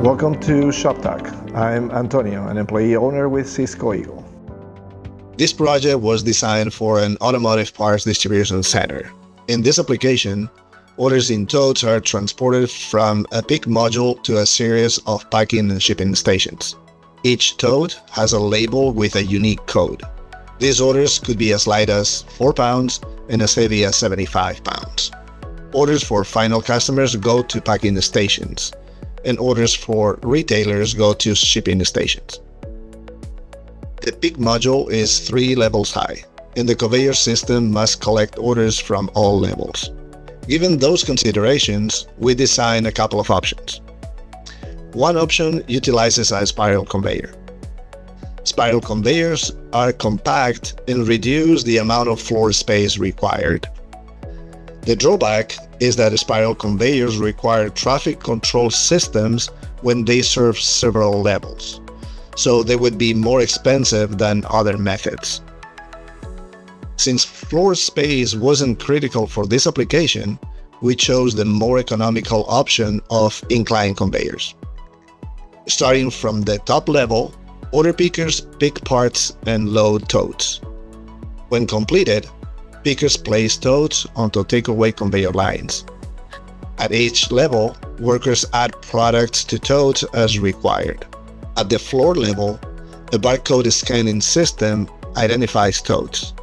Welcome to Shoptalk. I'm Antonio, an employee owner with Cisco-Eagle. This project was designed for an automotive parts distribution center. In this application, orders in totes are transported from a pick module to a series of packing and shipping stations. Each tote has a label with a unique code. These orders could be as light as 4 pounds and as heavy as 75 pounds. Orders for final customers go to packing stations, and orders for retailers go to shipping stations. The pick module is 3 levels high, and the conveyor system must collect orders from all levels. Given those considerations, we designed a couple of options. One option utilizes a spiral conveyor. Spiral conveyors are compact and reduce the amount of floor space required. The drawback is that spiral conveyors require traffic control systems when they serve several levels, so they would be more expensive than other methods. Since floor space wasn't critical for this application, we chose the more economical option of incline conveyors. Starting from the top level, order pickers pick parts and load totes. When completed, pickers place totes onto takeaway conveyor lines. At each level, workers add products to totes as required. At the floor level, a barcode scanning system identifies totes.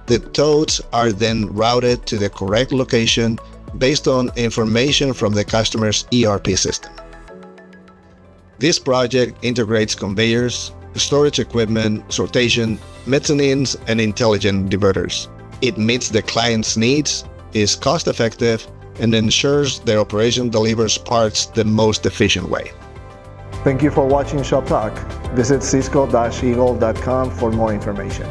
The totes are then routed to the correct location based on information from the customer's ERP system. This project integrates conveyors, storage equipment, sortation, mezzanines, and intelligent diverters. It meets the client's needs, is cost-effective, and ensures their operation delivers parts the most efficient way. Thank you for watching Shoptalk. Visit cisco-eagle.com for more information.